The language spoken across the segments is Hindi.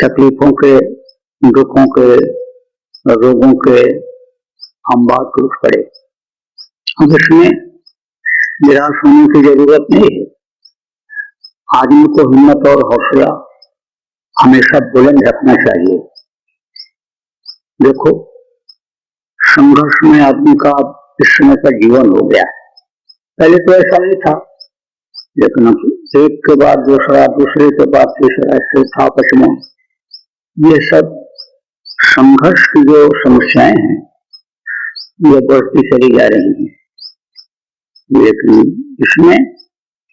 तकलीफों के, दुखों के, रोगों के हम बात टूट पड़े। अब इसमें निराश होने की जरूरत नहीं है। आदमी को हिम्मत और हौसला हमेशा बुलंद रखना चाहिए। देखो, संघर्ष में आदमी का इस समय का जीवन हो गया। पहले तो ऐसा नहीं था, लेकिन एक के बाद दूसरा, दूसरे के बाद तीसरा, चौथा, पांचवा, ये सब संघर्ष की जो समस्याएं हैं ये बढ़ती चली जा रही हैं। लेकिन इसमें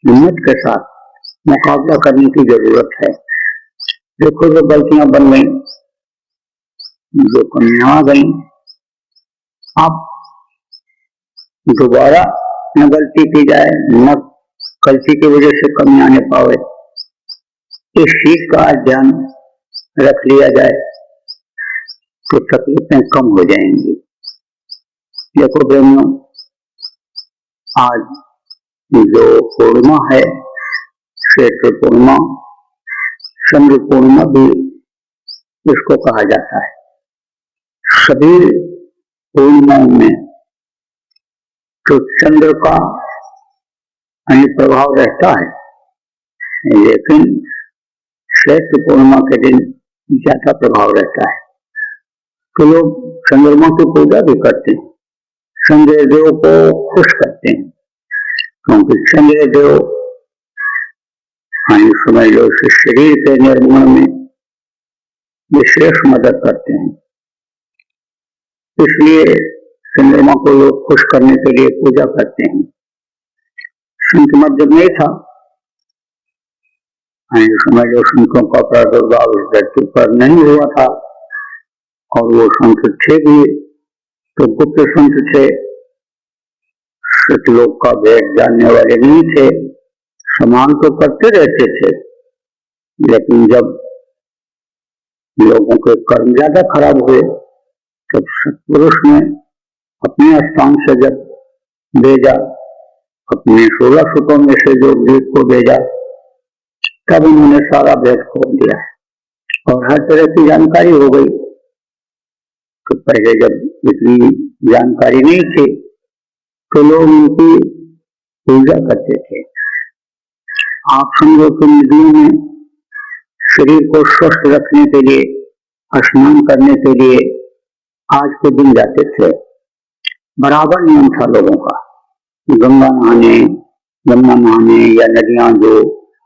हिम्मत के साथ मुकाबला करने की जरूरत है। देखो, जो गलतियां बन गई, जो कमियां आ गई, अब दोबारा न गलती की जाए, न गलती की वजह से कमी आने पावे, इस चीज का ध्यान रख लिया जाए तो तकलीफें कम हो जाएंगी। देखो बहनों, आज जो पूर्णिमा है, चैत्र पूर्णिमा, चंद्र पूर्णिमा भी इसको कहा जाता है। सभी पूर्णिमाओं में तो चंद्र का प्रभाव रहता है, लेकिन चैत्र पूर्णिमा के दिन ज्यादा प्रभाव रहता है। तो लोग चंद्रमा की पूजा भी करते हैं, चंद्रदेव को खुश करते हैं, क्योंकि चंद्रदेव समझ लो शरीर के निर्माण में विशेष मदद करते हैं। इसलिए चंद्रमा को लोग खुश करने के लिए पूजा करते हैं। संत मत जब नहीं था, समझ लो संतों का प्रादुर्भाव इस धरती पर नहीं हुआ था, और वो संत थे भी तो गुप्त संत थे, लोग का भेद जानने वाले नहीं थे, समान तो करते रहते थे। लेकिन जब लोगों के कर्म ज्यादा खराब हुए, तब सत्पुरुष ने अपने स्थान से जब भेजा, अपने 16 सुतों में से जो भेद को भेजा, तब उन्होंने सारा भेद खोल दिया और हर तरह की जानकारी हो गई। तो पहले जब इतनी जानकारी नहीं थी तो लोग उनकी पूजा करते थे। आप समझो कि नदियों में शरीर को स्वस्थ रखने के लिए, स्नान करने के लिए आज के दिन जाते थे। बराबर नियम था लोगों का, गंगा नहाने या नदियां जो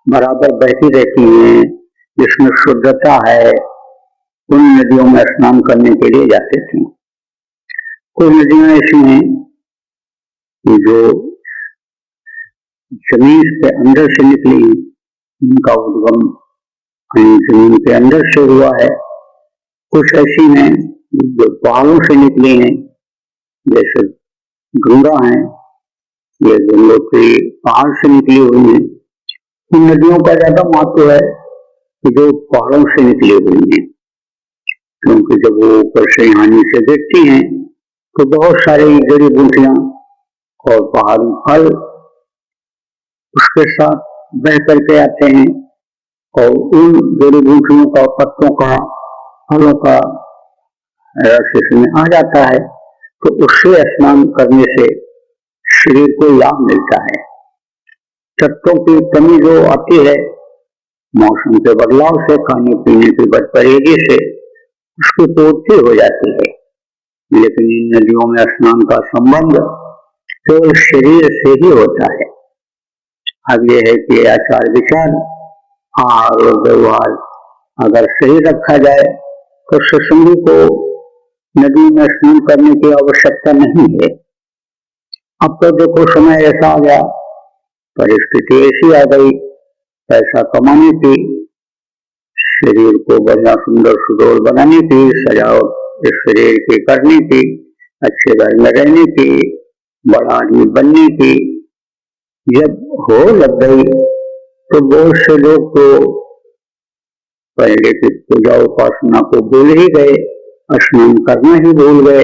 बराबर बहती रहती हैं, जिसमें शुद्धता है, उन नदियों में स्नान करने के लिए जाते थे। कुछ नदियां ऐसी हैं जो जमीन के अंदर से निकली, उनका उद्गम जमीन के अंदर से हुआ है। कुछ ऐसी हैं जो पहाड़ों से निकली हैं, जैसे गंगा है, ये गंगोत्री पहाड़ से निकली हुई है। उन नदियों का ज्यादा महत्व है जो पहाड़ों से निकली हुई है, क्योंकि जब वो ऊपर से यहाँ नीचे गिरती हैं तो बहुत सारी जड़ी बूटियां और पहाड़ी फल उसके साथ बह करके आते हैं, और उन जड़ी बूटियों का, पत्तों का, फलों का रस इसमें आ जाता है। तो उससे स्नान करने से शरीर को लाभ मिलता है। तत्वों की कमी जो आती है मौसम के बदलाव से, खाने पीने की बदपरहेजी से, उसकी पूर्ति हो जाती है। लेकिन इन नदियों में स्नान का संबंध केवल शरीर से ही होता है। अब यह है कि आचार विचार, आहार और व्यवहार अगर सही रखा जाए तो सत्संगी को नदी में स्नान करने की आवश्यकता नहीं है। अब तो देखो समय ऐसा आ गया, परिस्थिति ऐसी आ गई, पैसा कमाने की, शरीर को बढ़िया सुंदर सुडौल बनाने की, सजावट इस शरीर की करने की, अच्छे घर में रहने की, बड़ा आदमी बनने की जब हो लग गई तो बहुत से लोग तो पहले की पूजा उपासना को भूल ही गए, स्नान करना ही भूल गए।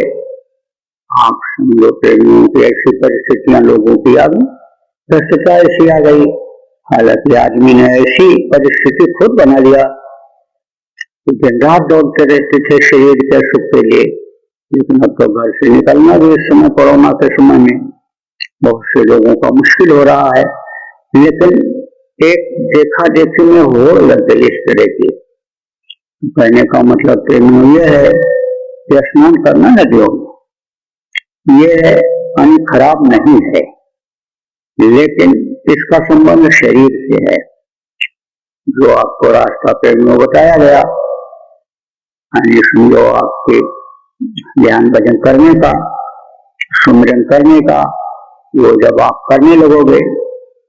आप समझो प्रेमियों की ऐसी परिस्थितियां लोगों की आ गई, भ्रष्टता ऐसी आ गई। हालांकि आदमी ने ऐसी परिस्थिति खुद बना लिया तो दिन रात दौड़ते रहते थे शरीर के सुख के लिए, लेकिन अब तो घर से निकलना भी इस समय कोरोना के समय में बहुत से लोगों का मुश्किल हो रहा है। लेकिन एक देखा देखी में हो लग गई इस तरह की। कहने का मतलब प्रेमियों ये है कि स्नान करना नदियों में ये पानी खराब नहीं है, लेकिन इसका संबंध शरीर से है। जो आपको रास्ता प्रेमियों बताया गया, समझो आपके ध्यान भजन करने का, सुमिरन करने का, वो जब आप करने लगोगे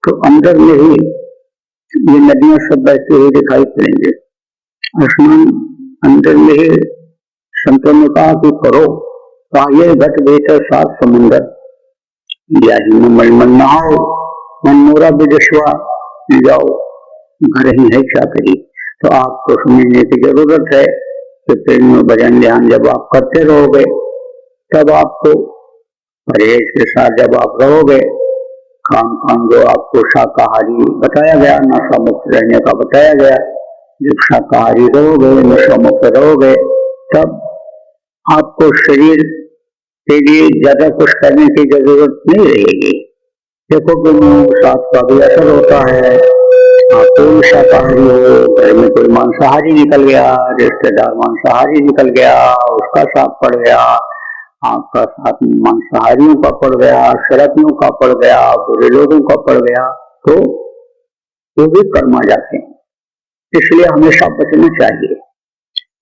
तो अंदर में ही ये नदियां सब बहते हुए दिखाई पड़ेंगे। स्नान अंदर में ही संतों ने कहा कि करो, ये घट बेहतर सात समुंदर, या ही मन मन नहाओ, मन मोरा विदस्वा जाओ, घर ही है क्या करी। तो आपको समझने की जरूरत है कि प्रेम भजन ध्यान जब आप करते रहोगे, तब आपको परहेज के साथ जब आप रहोगे, खान पान जो आपको शाकाहारी बताया गया, नशा मुक्त रहने का बताया गया, जब शाकाहारी रहोगे, नशा मुक्त रहोगे, तब आपको शरीर के लिए ज्यादा कुछ करने की जरूरत नहीं रहेगी। देखो कि साथ का भी असर होता है। कोई शाकाहारी हो, घर में कोई मांसाहारी निकल गया, रिश्तेदार मांसाहारी निकल गया, उसका साथ पड़ गया, आपका साथ मांसाहारियों का पड़ गया, शराबियों का पड़ गया, बुरे लोगों का पड़ गया, तो वो भी कर्मा जाते हैं। इसलिए हमेशा बचना चाहिए।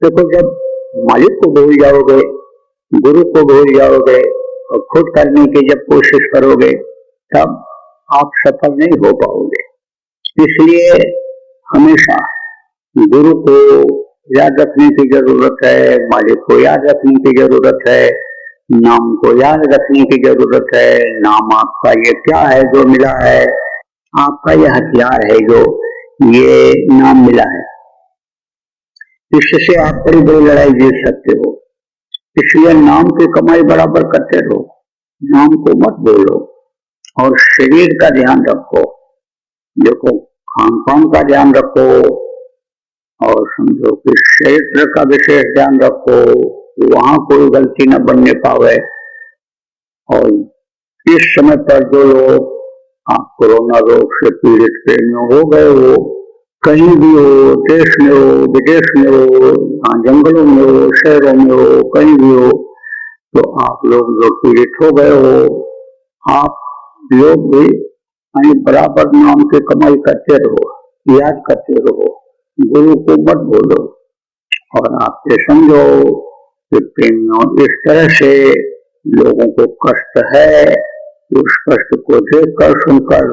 देखो जब मालिक को भूल जाओगे, गुरु को भूल जाओगे और खुद करने की जब कोशिश करोगे, तब आप सफल नहीं हो पाओगे। इसलिए हमेशा गुरु को याद रखने की जरूरत है, मालिक को याद रखने की जरूरत है, नाम को याद रखने की जरूरत है। नाम आपका ये क्या है जो मिला है, आपका यह हथियार है जो ये नाम मिला है, इससे आप बड़ी बड़ी लड़ाई जीत सकते हो। इसलिए नाम की कमाई बराबर करते रहो, नाम को मत बोलो और शरीर का ध्यान रखो। देखो खान पान का ध्यान रखो और समझो कि शरीर का विशेष ध्यान रखो, वहां कोई गलती न बनने पावे। और इस समय पर जो लोग आप कोरोना रोग से पीड़ित प्रेमियों हो गए हो, कहीं भी हो, देश में हो, विदेश में हो, जंगलों में हो, शहरों में हो, कहीं भी हो, तो आप लोग जो पीड़ित हो गए हो, आप लोग भी बराबर नाम की कमाई करते रहो, याद करते रहो, गुरु को मत बोलो। और आप ये समझो कि प्रेमियों इस तरह से लोगों को कष्ट है, उस कष्ट को देखकर सुनकर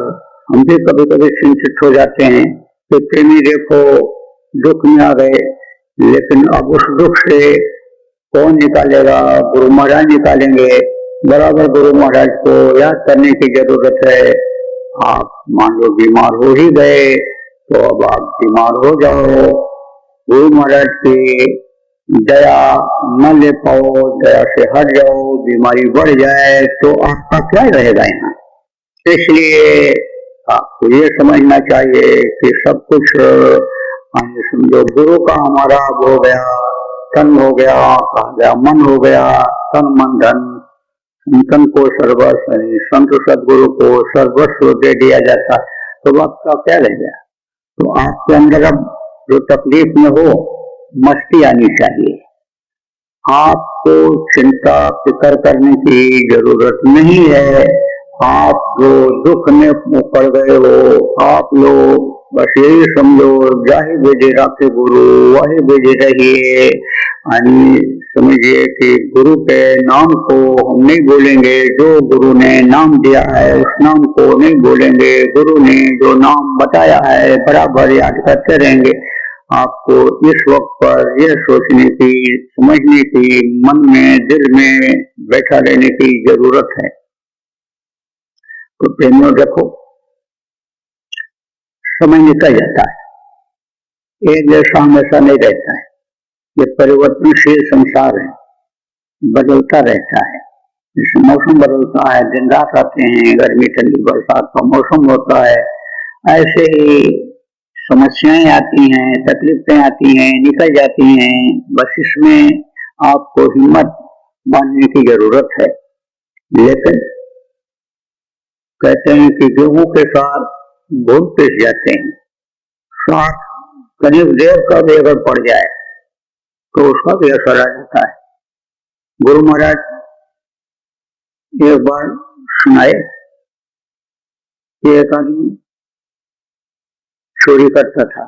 हम भी कभी कभी चिंतित हो जाते हैं कि प्रेमी देखो दुख में आ गए, लेकिन अब उस दुख से कौन निकालेगा? गुरु महाराज निकालेंगे। बराबर गुरु महाराज को याद करने की जरूरत है। आप मान लो बीमार हो ही गए, तो अब आप बीमार हो जाओ, गुरु महाराज की दया न ले पाओ, दया से हट जाओ, बीमारी बढ़ जाए, तो आपका क्या रहेगा यहाँ। इसलिए आपको ये समझना चाहिए कि सब कुछ समझो गुरु का हमारा हो गया, तन हो गया, कहा गया मन हो गया, तन मन धन, संतन को सर्वस्व, संत सदगुरु को सर्वस्व दे दिया जाता, तो आपका क्या रह गया। तो आपके अंदर अब जो तकलीफ में हो, मस्ती आनी चाहिए। आपको चिंता फिक्र करने की जरूरत नहीं है। आप जो दुख में पड़ गए हो, आप लोग बस यही समझो, जाहि बेजे राखे गुरु वही बेजे रहिए। समझिए कि गुरु के नाम को हम नहीं बोलेंगे, जो गुरु ने नाम दिया है उस नाम को नहीं बोलेंगे, गुरु ने जो नाम बताया है बराबर याद करते रहेंगे। आपको इस वक्त पर यह सोचने की, समझने की, मन में दिल में बैठा रहने की जरूरत है। तो प्रेमियों देखो, समय निकल जाता है, एक जैसा हमेशा नहीं रहता है। ये परिवर्तनशील संसार है, बदलता रहता है। जैसे मौसम बदलता है, दिन रात आते हैं, गर्मी ठंडी बरसात का मौसम होता है, ऐसे ही समस्याएं आती हैं, तकलीफें आती हैं, निकल जाती हैं, बस इसमें आपको हिम्मत बांधने की जरूरत है। लेकिन कहते हैं कि गेहूं के साथ घुल पिस जाते हैं, साथ करीब देर का भी अगर पड़ जाए तो उसका भी असर आ जाता है। गुरु महाराज एक बार सुनाए कि एक आदमी चोरी करता था,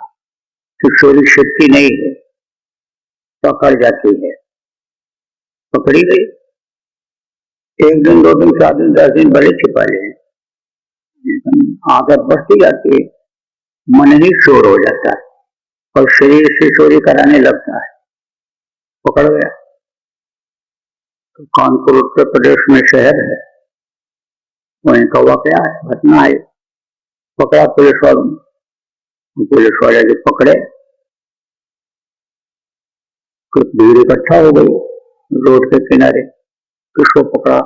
कि चोरी छिपती नहीं है, पकड़ जाती है, पकड़ी गई। एक दिन, 2 दिन, 4 दिन, 10 दिन भले छिपा ले, आदत बढ़ती जाती है, मन ही चोर हो जाता है और शरीर से चोरी कराने लगता है। पकड़ गया। तो कानपुर उत्तर प्रदेश में शहर है, वहीं का वाकया है, घटना है। पकड़ा पुलिस वालों ने, पुलिस वाले जो पकड़े, कुछ भीड़ इकट्ठा हो गई रोड के किनारे, किसको पकड़ा,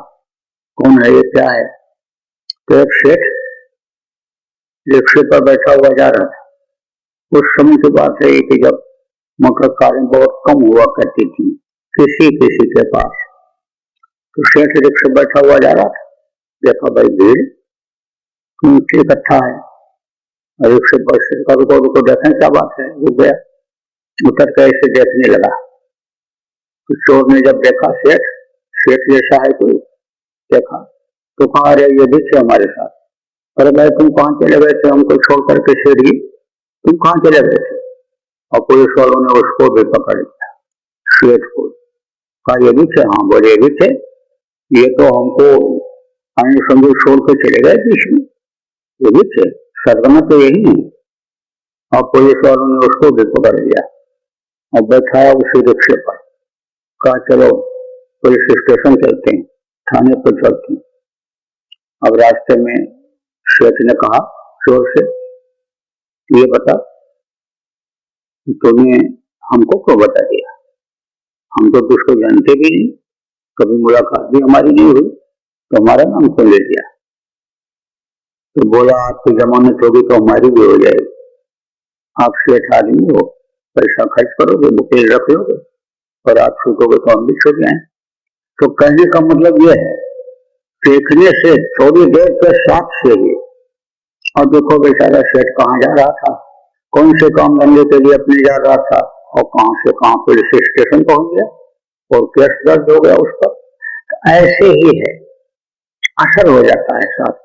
कौन है, ये क्या है। तो एक सेठ रिक्शे पर बैठा हुआ जा रहा था। उस समय की बात है कि जब मोटर कारें बहुत कम हुआ करती थी किसी किसी के पास। तो सेठ रिक्शे बैठा हुआ जा रहा था, देखा भाई भीड़ इकट्ठा है, रिक्शे पर से रुको देखें क्या बात है। रुक गया, उतर कर ऐसे देखने लगा। तो चोर ने जब देखा सेठ जैसा है कोई, देखा तो कहा, अरे ये भी थे हमारे साथ। अरे भाई तुम कहाँ चले गए थे, हमको छोड़ करके सेठ जी, तुम कहाँ चले गए थे। और पुलिस वालों ने उसको भी पकड़ लिया, सेठ को। कहा ये भी थे, हाँ बोले ये भी थे, ये तो हमको अन्य संजू छोड़ के चले गए बीच में, ये भी थे, सरगना तो यही है। और पुलिस वालों ने उसको भी पकड़ लिया और बैठाया उसी रिक्शे पर। कहा चलो पुलिस स्टेशन चलते हैं, थाने पर चलते हैं। अब रास्ते में सेठ ने कहा चोर से, ये बता तुमने हमको क्यों बता दिया, हम तो तुझको जानते भी नहीं, कभी मुलाकात भी हमारी नहीं हुई, तो हमारा नाम क्यों ले दिया। तो बोला आपकी जमानत होगी तो हमारी भी हो जाएगी, आप सेठ आदमी हो, पैसा खर्च करोगे, बुकेज रख लोगे और आप छूटोगे तो हम भी छूट जाए। तो कहने का मतलब यह है, देखने से थोड़ी देर के साथ से ही, और देखो बेचारा सेठ कहाँ जा रहा था, कौन से काम धंधे के लिए अपने जा रहा था, और कहां से कहां पुलिस स्टेशन पहुंच गया और केस दर्ज हो गया उस पर। तो ऐसे ही है, असर हो जाता है साथ।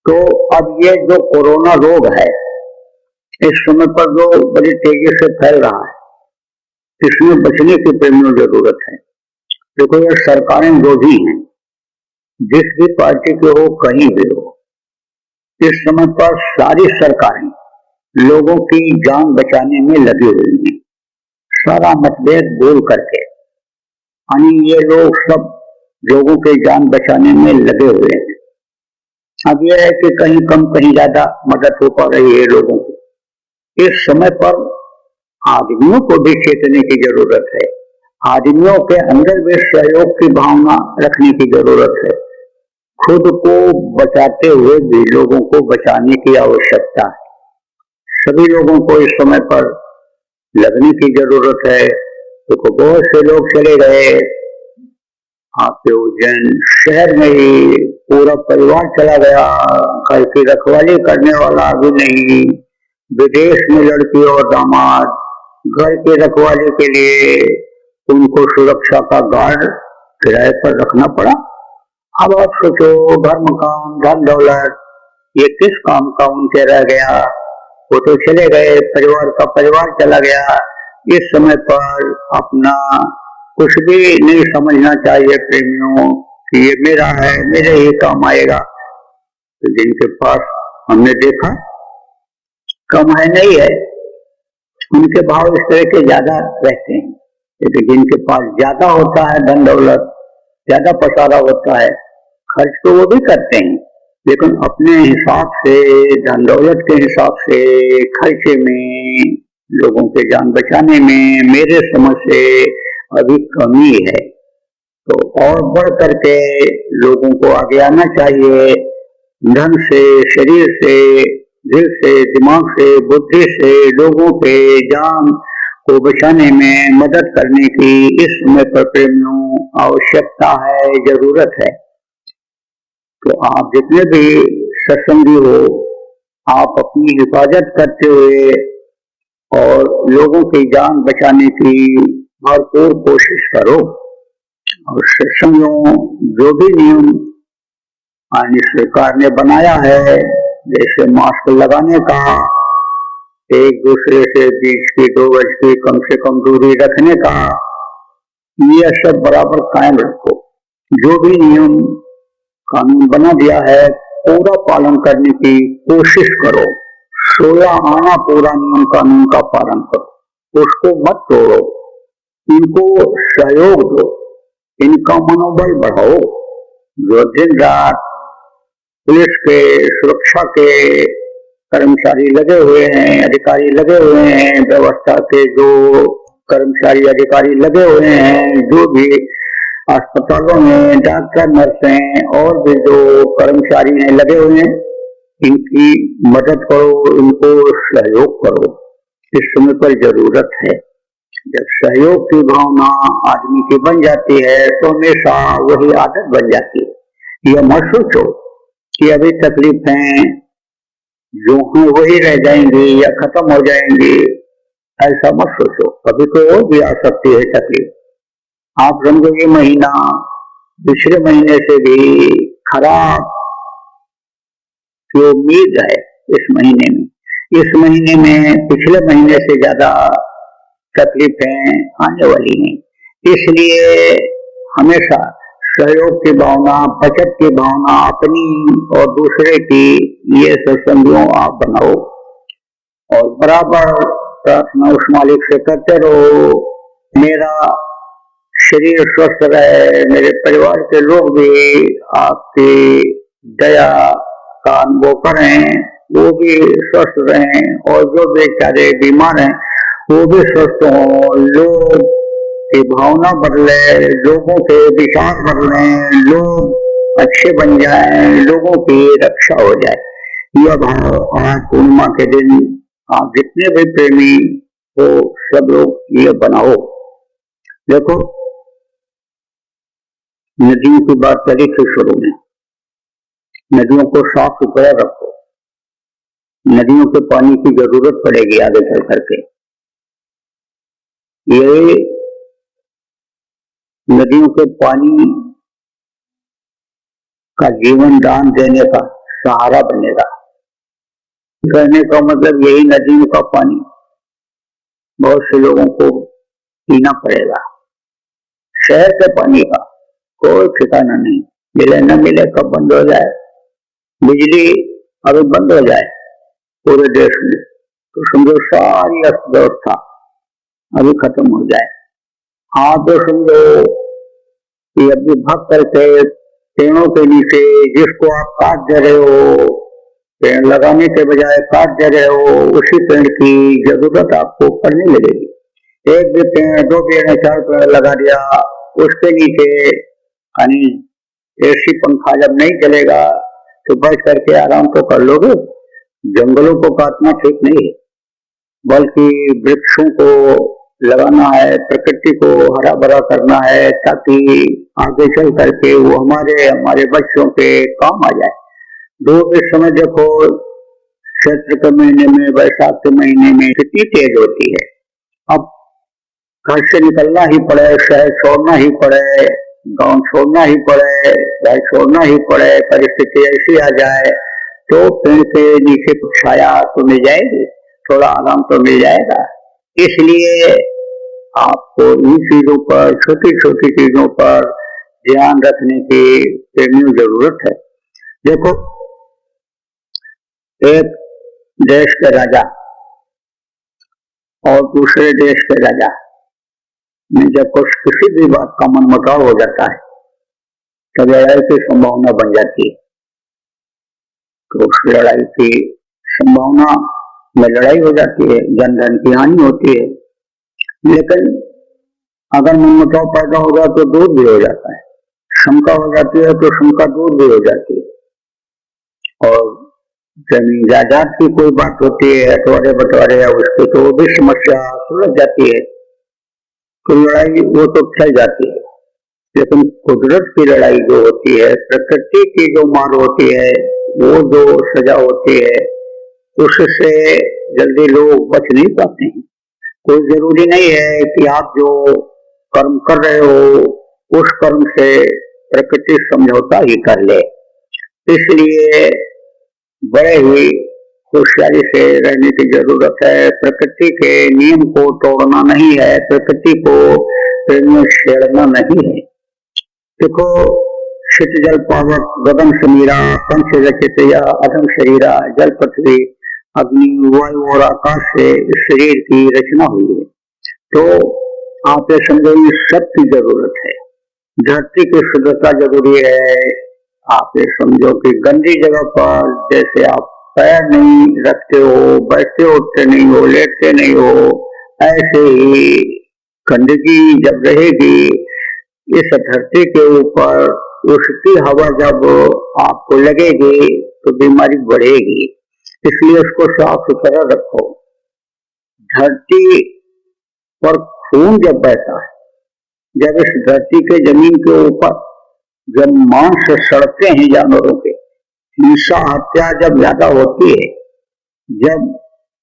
तो अब ये जो कोरोना रोग है, इस समय पर जो बड़ी तेजी से फैल रहा है, इसमें बचने की प्रेमियों जरूरत है। देखो ये सरकारें जो भी हैं, जिस भी पार्टी के हो, कहीं भी हो, इस समय पर सारी सरकारें लोगों की जान बचाने में लगी हुई हैं, सारा मतभेद भूल करके। यानी ये लोग सब लोगों के जान बचाने में लगे हुए हैं। अब यह है कि कहीं कम कहीं ज्यादा मदद हो पा रही है लोगों की। इस समय पर आदमियों को भी चेतने की जरूरत है, आदमियों के अंदर भी सहयोग की भावना रखने की जरूरत है। खुद को बचाते हुए भी लोगों को बचाने की आवश्यकता है। सभी लोगों को इस समय पर लगने की जरूरत है। तो बहुत से लोग चले गए, आपके उज्जैन शहर में ही पूरा परिवार चला गया, घर की रखवाली करने वाला भी नहीं, विदेश में लड़की और दामाद, घर की रखवाली के लिए उनको सुरक्षा का गार्ड किराए पर रखना पड़ा। अब आप सोचो, घर मकान धन दौलत ये किस काम का उनके रह गया, वो तो चले गए, परिवार का परिवार चला गया। इस समय पर अपना कुछ भी नहीं समझना चाहिए प्रेमियों कि ये मेरा है, मेरे ही काम आएगा। तो जिनके पास हमने देखा कम है नहीं है, उनके भाव इस तरह के ज्यादा रहते हैं। लेकिन जिनके पास ज्यादा होता है, धन दौलत ज्यादा पसारा होता है, खर्च तो वो भी करते हैं, लेकिन अपने हिसाब से, धन दौलत के हिसाब से खर्चे में, लोगों के जान बचाने में मेरे समझ से अभी कमी है। तो और बढ़ करके लोगों को आगे आना चाहिए, धन से, शरीर से, दिल से, दिमाग से, बुद्धि से लोगों के जान को बचाने में मदद करने की इस समय पर प्रेमियों आवश्यकता है, जरूरत है। तो आप जितने भी सत्संगी हो, आप अपनी हिफाजत करते हुए और लोगों की जान बचाने की भरपूर कोशिश करो। और सत्संगियों, जो भी नियम सरकार ने बनाया है, जैसे मास्क लगाने का, एक दूसरे से 20 की 2 गज की कम से कम दूरी रखने का, ये सब बराबर कायम रखो। जो भी नियम कानून बना दिया है पूरा पालन करने की कोशिश करो। 16 आना पूरा नियम कानून का पालन करो, उसको मत तोड़ो, इनको सहयोग दो, इनका मनोबल बढ़ाओ। जो दिन रात पुलिस के, सुरक्षा के कर्मचारी लगे हुए हैं, अधिकारी लगे हुए हैं, व्यवस्था के जो कर्मचारी अधिकारी लगे हुए हैं, जो भी अस्पतालों में डॉक्टर, नर्स हैं और भी जो कर्मचारी हैं लगे हुए हैं, इनकी मदद करो, इनको सहयोग करो। इस समय पर जरूरत है। जब सहयोग की भावना आदमी की बन जाती है तो हमेशा वही आदत बन जाती है। यह मत सोचो कि अभी तकलीफें जो हैं वही रह जाएंगी या खत्म हो जाएंगी, ऐसा मत सोचो। कभी कोई और भी आ सकती है तकलीफ। आप समझो ये महीना पिछले महीने से भी खराब की उम्मीद है इस महीने में। इस महीने में पिछले महीने से ज्यादा तकलीफें आने वाली हैं। इसलिए हमेशा सहयोग की भावना, बचत की भावना अपनी और दूसरे की, ये सत्संगियों आप बनाओ और बराबर प्रार्थना उस मालिक से करते रहो, मेरा शरीर स्वस्थ रहे, मेरे परिवार के लोग भी आपकी दया का अनुभव करें, वो भी स्वस्थ रहें, और जो बेचारे बीमार हैं वो भी स्वस्थ हों, लोग की भावना बदले, लोगों के विचार बदले, लोग अच्छे बन जाएं, लोगों की रक्षा हो जाए। यह भाव आज पूर्णिमा के दिन आप जितने भी प्रेमी हो सब लोग ये बनाओ। देखो, नदियों की बात करी थी शुरू में, नदियों को साफ सुथरा रखो। नदियों के पानी की जरूरत पड़ेगी आगे चल करके। ये नदियों के पानी का जीवन दान देने का सहारा बनेगा। कहने का मतलब यही, नदियों का पानी बहुत से लोगों को पीना पड़ेगा। शहर के पानी का कोई ठिकाना नहीं, मिले न मिले, कब बंद हो जाए, बिजली अभी बंद हो जाए पूरे देश में तो समझो सारी अर्थव्यवस्था अभी खत्म हो जाए। हाँ तो समझो कि अभी भाग करके पेड़ों के नीचे, जिसको आप काट दे रहे हो, पेड़ लगाने के बजाय काट दे रहे हो, उसी पेड़ की जरूरत आपको पड़ने लगेगी। एक भी पेड़, 2 पेड़, 4 पेड़ लगा दिया, उसके नीचे यानी एसी पंखा जब नहीं चलेगा तो बैठ करके आराम तो कर लोगे। जंगलों को काटना ठीक नहीं है, बल्कि वृक्षों को लगाना है, प्रकृति को हरा भरा करना है, ताकि आगे चल करके वो हमारे बच्चों के काम आ जाए। धूप इस समय देखो, चैत्र के महीने में, वैशाख के महीने में कितनी तेज होती है। अब घर से निकलना ही पड़े, शहर छोड़ना ही पड़े, गांव छोड़ना ही पड़े, घर छोड़ना ही पड़े, परिस्थिति ऐसी आ जाए तो पेड़ के नीचे कुछ छाया तो मिल जाएगी, थोड़ा आराम तो मिल जाएगा। इसलिए आपको इन चीजों पर, छोटी छोटी चीजों पर ध्यान रखने की प्रेमियों जरूरत है। देखो, एक देश के राजा और दूसरे देश के राजा में जब कुछ किसी भी बात का मनमुटाव हो जाता है तब लड़ाई की संभावना बन जाती है। तो उस लड़ाई की संभावना में लड़ाई हो जाती है, जन धन की हानि होती है। लेकिन अगर मनमुटाव पैदा होगा तो दूर भी हो जाता है, शंका हो जाती है तो शंका दूर भी हो जाती है। और जमीन जायदाद की कोई बात होती है, बंटवारे बंटवारे या उसकी, तो वो भी समस्या सुलझ जाती है, तो लड़ाई वो तो चल जाती है। लेकिन कुदरत की लड़ाई जो होती है, प्रकृति की जो मार होती है, वो जो सजा होती है, उससे जल्दी लोग बच नहीं पाते हैं। कोई जरूरी नहीं है कि आप जो कर्म कर रहे हो उस कर्म से प्रकृति समझौता ही कर ले। इसलिए बड़े ही होशियारी से रहने की जरूरत है। प्रकृति के नियम को तोड़ना नहीं है, प्रकृति को छेड़ना नहीं है। देखो, क्षित जल पावक गगन समीरा पंच रचित या अधम शरीरा, जल पृथ्वी अग्नि वायु और आकाश से इस शरीर की रचना हुई है। तो आप ये समझो, इस सब की जरूरत है। धरती की शुद्धता जरूरी है। आप ये समझो कि गंदी जगह पर जैसे आप पैर नहीं रखते हो, बैठते उठते नहीं हो, लेटते नहीं हो, ऐसे ही गंदगी जब रहेगी इस धरती के ऊपर, उसकी हवा जब आपको लगेगी तो बीमारी बढ़ेगी। इसलिए उसको साफ सुथरा रखो। धरती पर खून जब बहता है, जब इस धरती के जमीन के ऊपर जब मांस सड़ते हैं जानवरों के, हिंसा हत्या जब ज्यादा होती है, जब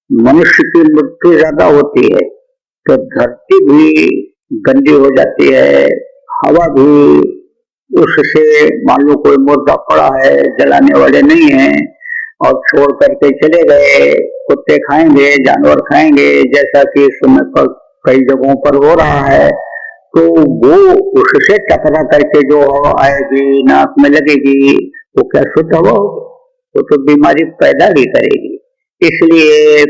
मनुष्य की मृत्यु ज्यादा होती है, तो धरती भी गंदी हो जाती है। हवा भी उससे, मान लो कोई मुर्दा पड़ा है, जलाने वाले नहीं है और छोड़ करके चले गए, कुत्ते खाएंगे, जानवर खाएंगे, जैसा कि इस समय पर कई जगहों पर हो रहा है, तो वो उससे टकरा करके जो हवा आएगी, नाक में लगेगी, वो क्या शुद्ध हवा होगी? वो तो बीमारी पैदा ही करेगी। इसलिए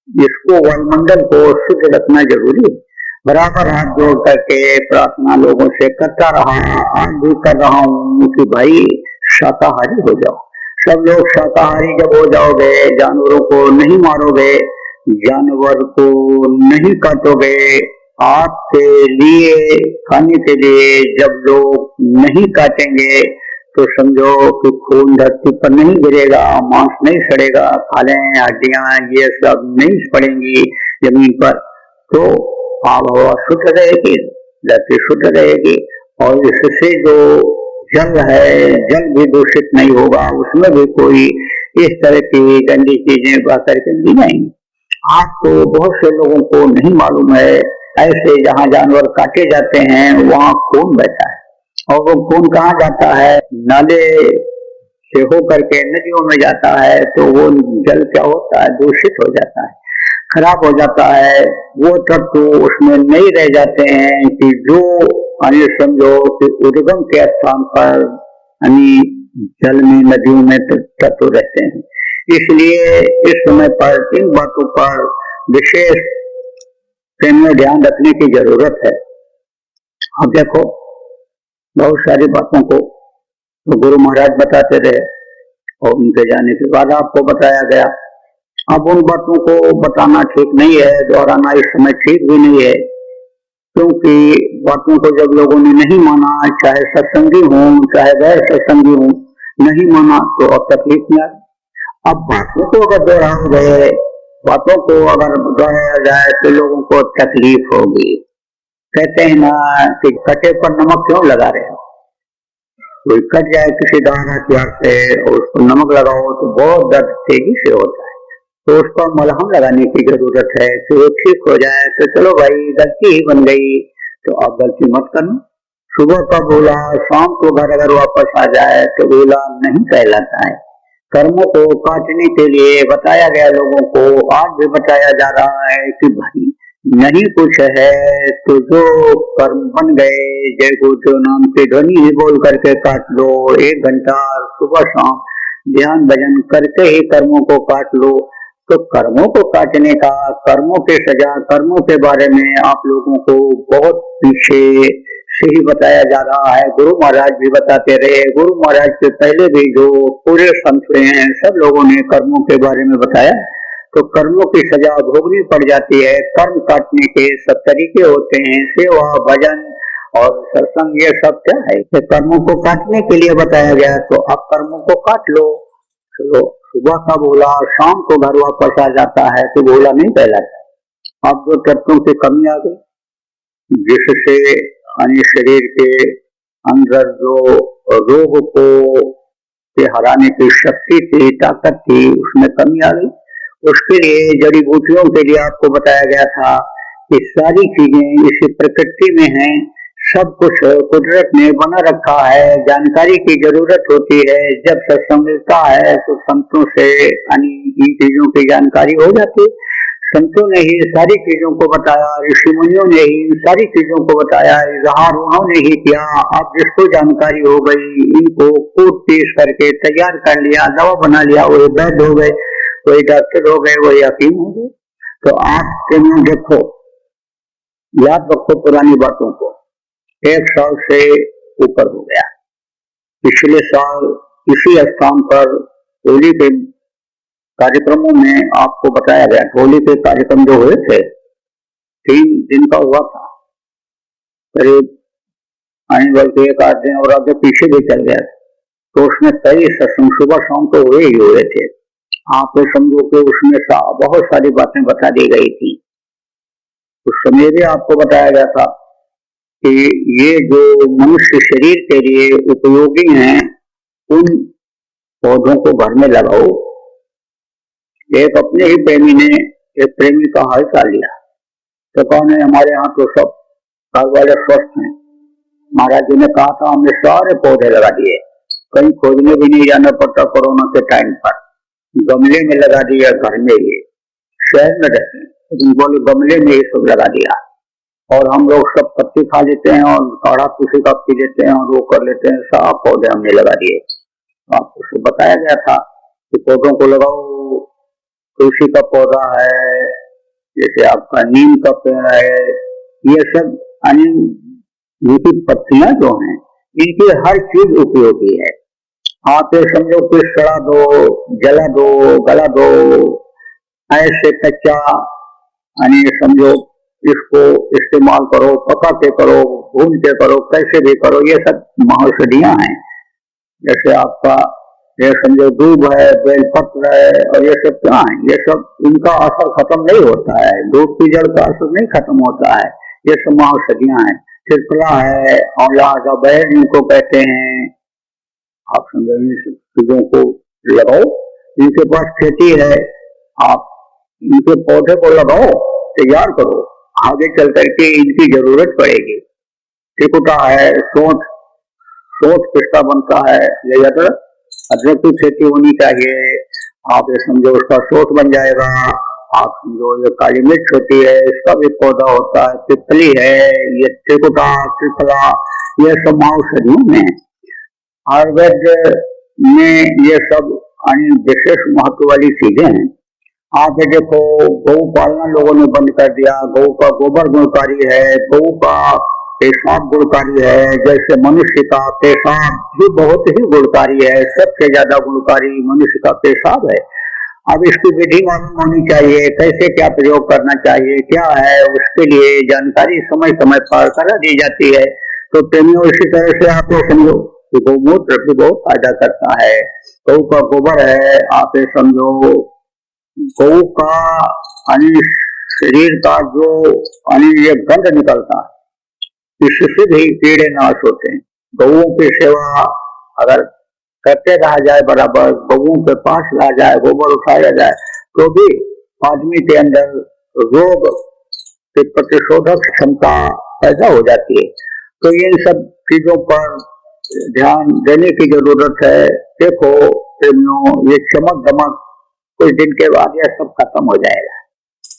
इसको, वायुमंडल को शुद्ध रखना जरूरी है। बराबर हाथ जोड़ करके प्रार्थना लोगों से करता रहा, आज भी कर रहा हूँ कि भाई शाकाहारी हो जाओ। सब लोग शाकाहारी जब हो जाओगे, जानवरों को नहीं मारोगे, जानवर को नहीं काटोगे, आपके लिए खाने के लिए जब लोग नहीं काटेंगे, तो समझो कि खून धरती पर नहीं गिरेगा, मांस नहीं सड़ेगा, खालें हड्डियां ये सब नहीं पड़ेंगी जमीन पर, तो आबहवा शुद्ध रहेगी, धरती शुद्ध रहेगी। और इससे जो जल है, जल भी दूषित नहीं होगा, उसमें भी कोई इस तरह की गंदी चीजें बहकर के नहीं आएंगी। आपको बहुत से लोगों को नहीं मालूम है, ऐसे जहाँ जानवर काटे जाते हैं वहाँ खून बहता है, और वो खून कहाँ जाता है? नाले से होकर के नदियों में जाता है, तो वो जल क्या होता है? दूषित हो जाता है, खराब हो जाता है। वो तत्व उसमें नहीं रह जाते हैं कि जो समझो कि उद्गम के स्थान पर जल में, नदियों में तत्व रहते हैं। इसलिए इस समय पर इन बातों पर विशेष में ध्यान रखने की जरूरत है। अब देखो, बहुत सारी बातों को तो गुरु महाराज बताते रहे और उनके जाने के बाद आपको बताया गया। अब उन बातों को बताना ठीक नहीं है, दोहराना इस समय ठीक भी नहीं है, क्योंकि बातों को जब लोगों ने नहीं माना, चाहे सत्संगी हों चाहे गैर सत्संगी हों, नहीं माना तो अब तकलीफ में आए। अब बातों को अगर दोहराए, बातों को अगर दोहराया जाए तो लोगों को तकलीफ होगी। कहते हैं ना कि कटे पर नमक क्यों लगा रहे हो? कोई कट जाए किसी दाना हथियार से और उसको नमक लगाओ तो बहुत दर्द तेजी से होता है, तो उस पर मलहम लगाने की जरूरत है कि वो ठीक हो जाए। तो चलो भाई, गलती ही बन गई तो आप गलती मत करना। सुबह का भूला शाम को घर अगर वापस आ जाए तो भूला नहीं कहलाता है। कर्मों को काटने के लिए बताया गया लोगों को, आज भी बताया जा रहा है कि भाई नहीं कुछ है तो जो कर्म बन गए, जय गुरु नाम की ध्वनि ही बोल करके काट लो। 1 घंटा सुबह शाम ध्यान भजन करके ही कर्मों को काट लो। तो कर्मों को काटने का, कर्मों के सजा, कर्मों के बारे में आप लोगों को बहुत पीछे से ही बताया जा रहा है। गुरु महाराज भी बताते रहे, गुरु महाराज के पहले भी जो पूरे संत हुए हैं सब लोगों ने कर्मों के बारे में बताया। तो कर्मों की सजा भोगनी पड़ जाती है। कर्म काटने के सब तरीके होते हैं, सेवा, भजन और सत्संग, ये सब क्या है? कर्मों को काटने के लिए बताया गया, तो आप कर्मों को काट लो। चलो सुबह का भोला शाम को घर वापस आ जाता है तो भोला नहीं कहलाता। अब जो तत्वों की कमी आ गई जिससे अन्य शरीर के अंदर जो रोग को के हराने की शक्ति थी, ताकत थी, उसमें कमी आ गई। उसके लिए जड़ी बूटियों के लिए आपको बताया गया था कि सारी चीजें इसी प्रकृति में हैं, सब कुछ कुदरत ने बना रखा है। जानकारी की जरूरत होती है, जब सत्संग मिलता है तो संतों से इन चीजों की जानकारी हो जाती। संतों ने ही सारी चीजों को बताया, ऋषि मुनियों ने ही सारी चीजों को बताया, इजहार उन्होंने ही किया। अब जिसको जानकारी हो गई, इनको कूट पीस करके तैयार कर लिया, दवा बना लिया, वही वैद्य हो गए, वही डॉक्टर हो गए, वही हकीम हो गए। तो आप देखो, याद रखो पुरानी बातों को। 1 साल से ऊपर हो गया। पिछले साल इसी स्थान पर होली के कार्यक्रमों में आपको बताया गया, होली के कार्यक्रम जो हुए थे 3 दिन का हुआ था, करीब आने वाले 1 आध दिन और आगे पीछे भी चल गया। तो उसमें कई सत्संग सुबह शाम तो हुए ही हुए थे। आप ये समझो कि उसमें बहुत सारी बातें बता दी गई थी। उस समय भी आपको बताया गया था कि ये जो मनुष्य शरीर के लिए उपयोगी हैं, उन पौधों को घर में लगाओ। एक अपने ही प्रेमी ने एक प्रेमी का हालचाल लिया तो कौन है, हमारे यहाँ तो सब घर वाले स्वस्थ हैं। महाराज जी ने कहा था हमने सारे पौधे लगा दिए, कहीं खोजने भी नहीं जाना पड़ता। कोरोना के टाइम पर गमले में लगा दिया, घर में ही शहर में रहते हैं लेकिन बोले गमले में ये सब लगा दिया। और हम लोग सब पत्ती खा लेते हैं और काढ़ा किसी का पी लेते हैं और वो कर लेते हैं, सब पौधे हमने लगा दिए। आपको उसको बताया गया था कि पौधों को लगाओ। तुलसी का पौधा है, जैसे आपका नीम का पेड़ है, ये सब इनकी पत्तियां जो हैं इनकी हर चीज उपयोगी है। आप ये समझो कि सड़ा दो, जला दो, गला दो, ऐसे कच्चा समझो इसको इस्तेमाल करो, पका के करो, भून के करो, कैसे भी करो, ये सब महौषधियां हैं। जैसे आपका ये समझो दूब है, बेलपत्र है, और ये सब क्या है, ये सब इनका असर खत्म नहीं होता है, दूध की जड़ का असर नहीं खत्म होता है, ये सब महौषधियां हैं। त्रिफला है, औला का बैर इनको कहते हैं। आप समझो इन चीजों को लगाओ, इनके पास खेती है, आप इनके पौधे को लगाओ, तैयार करो, आगे चल करके इनकी जरूरत पड़ेगी। त्रिकुटा है, सोंठ किसका बनता है, ये अदरक की खेती होनी चाहिए। आप ये समझो उसका सोंठ बन जाएगा। आप समझो ये काली मिर्च होती है, इसका भी पौधा होता है। पिपली है, ये त्रिकुटा, त्रिफला, ये सब औषधियों में, आयुर्वेद में ये सब विशेष महत्व वाली चीजें हैं। आप ये देखो, गौ पालना लोगों ने बंद कर दिया। गौ का गोबर गुणकारी है, गौ का पेशाब गुणकारी है, जैसे मनुष्य का पेशाब भी बहुत ही गुणकारी है। सबसे ज्यादा गुणकारी मनुष्य का पेशाब है। अब इसकी विधि मालूम होनी चाहिए, कैसे क्या प्रयोग करना चाहिए, क्या है, उसके लिए जानकारी समय समय पर करा दी जाती है। तो प्रेमियों, इसी तरह से आप समझो कि गौमूत्र भी बहुत फायदा करता है। गौ का गोबर है, आप ये समझो गौ का शरीर का जो ये गंध निकलता है, इससे भी कीड़े नाश होते हैं। गौओं की सेवा अगर करते रहा जाए, बराबर गौओं के पास रहा जाए, गोबर उठाया जाए, तो भी आदमी के अंदर रोग की प्रतिशोधक क्षमता पैदा हो जाती है। तो इन सब चीजों पर ध्यान देने की जरूरत है। देखो प्रेमियों, ये चमक दमक कुछ दिन के बाद यह सब खत्म हो जाएगा।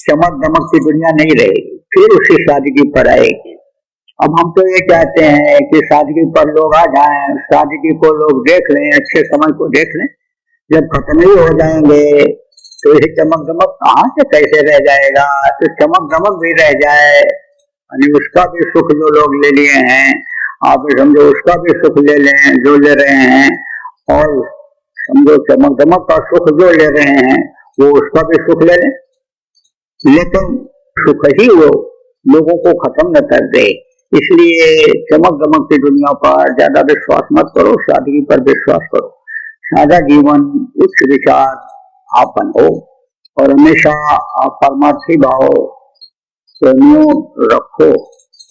चमक दमक की दुनिया नहीं रहेगी, फिर उसी सादगी पर आएगी। अब हम तो ये चाहते हैं कि सादगी पर लोग आ जाएं, सादगी को लोग देख लें, अच्छे समय को देख लें। जब खत्म ही हो जाएंगे तो ये चमक दमक कहाँ से कैसे रह जाएगा। तो चमक दमक भी रह जाए, उसका भी सुख जो लोग ले लिए हैं, आप समझो उसका भी सुख ले लें जो ले रहे हैं, और समझो चमक दमक का सुख जो ले रहे हैं वो उसका भी सुख ले लें, लेकिन सुख ही वो लोगों को खत्म न कर दे। इसलिए चमक दमक की दुनिया पर ज्यादा विश्वास मत करो, सादगी पर विश्वास करो। सादा जीवन, उच्च विचार आप बनो और हमेशा आप परमार्थी भाव प्रेमियों रखो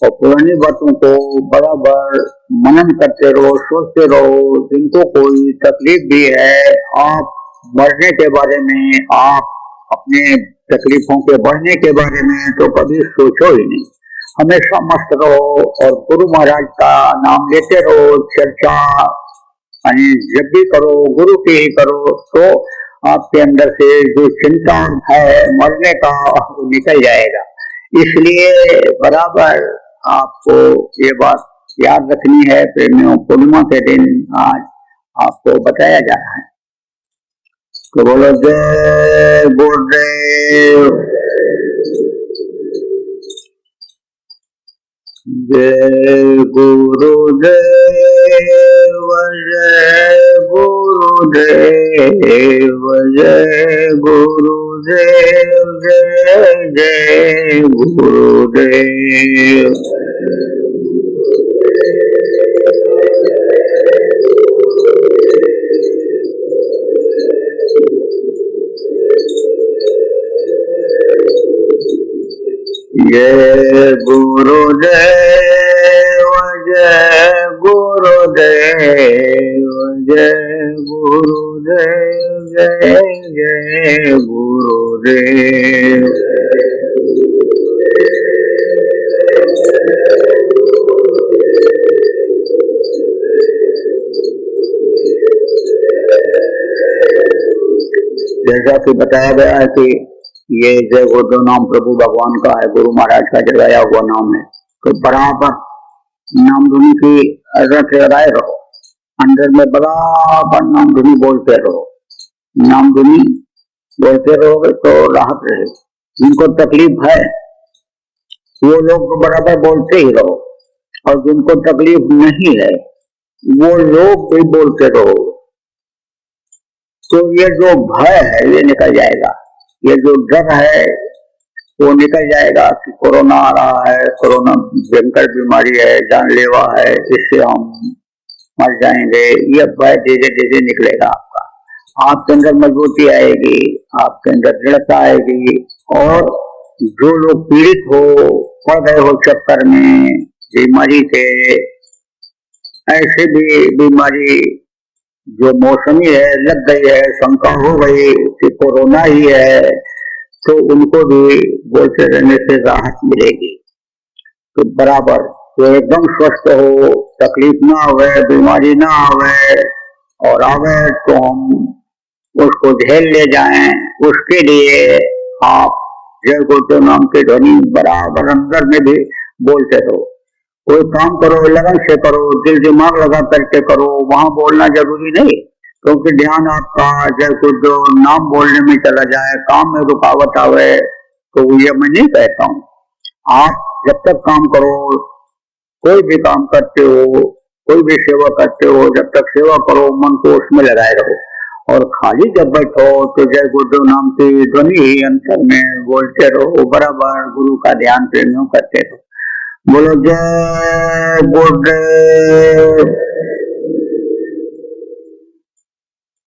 और पुरानी बातों को बराबर मनन करते रहो, सोचते रहो। जिनको कोई तकलीफ भी है, आप मरने के बारे में, आप अपने तकलीफों के बढ़ने के बारे में तो कभी सोचो ही नहीं। हमेशा मस्त रहो और गुरु महाराज का नाम लेते रहो। चर्चा जब भी करो गुरु की ही करो, तो आपके अंदर से जो चिंता है मरने का वो निकल जाएगा। इसलिए बराबर आपको ये बात याद रखनी है। प्रेमियों, पूर्णिमा के दिन आज आपको बताया जा रहा है। तो बोलो जय गुरुदेव, जय गुरुदेव, जय गुरुदेव, जय गुरुदेव, जय जय गुरुदेव। जय गुरुदेव, जय गुरुदेव, जय गुरुदेव, जय जय गुरुदेव। जैसा कि बताया गया है कि ये जय गुरुदेव नाम प्रभु भगवान का है, गुरु महाराज का जगाया हुआ नाम है। तो बराबर नाम धुनी की रट लगाए रहो, अंदर में बराबर नाम धुनी बोलते रहो। नाम धुनी बोलते रहोगे तो राहत रहेगी। जिनको तकलीफ है वो लोग बराबर बोलते ही रहो, और जिनको तकलीफ नहीं है वो लोग भी बोलते रहो। तो ये जो भय है ये निकल जाएगा, ये जो डर है वो निकल जाएगा कि कोरोना आ रहा है, कोरोना भयंकर बीमारी है, जानलेवा है, इससे हम मर जाएंगे। ये भय धीरे धीरे निकलेगा आपका। आपके अंदर मजबूती आएगी, आपके अंदर दृढ़ता आएगी। और जो लोग पीड़ित हो, पड़ गए हो चक्कर में बीमारी के, ऐसे भी बीमारी जो मौसमी है लग गई है, शंका हो गई कि कोरोना ही है, तो उनको भी बोलते रहने से राहत मिलेगी। तो बराबर तो एकदम स्वस्थ हो, तकलीफ ना आवे, बीमारी ना आवे, और आवे तो हम उसको झेल ले जाएं। उसके लिए आप जय गुरुदेव नाम के ध्वनि बराबर अंदर में भी बोलते रहो। कोई काम करो लगन से करो, दिल दिमाग लगा करके करो, वहां बोलना जरूरी नहीं, क्योंकि ध्यान आपका जय गुरुदेव नाम बोलने में चला जाए, काम में रुकावट आवे, तो ये मैं नहीं कहता हूँ। आप जब तक काम करो, कोई भी काम करते हो, कोई भी सेवा करते हो, जब तक सेवा करो मन को उसमें लगाए रहो। और खाली जब बैठो तो जय गुरुदेव नाम की ध्वनि ही अंतर में बोलते रहो, बराबर गुरु का ध्यान प्रेमियों करते रहो। बोलो जय गुरुदेव।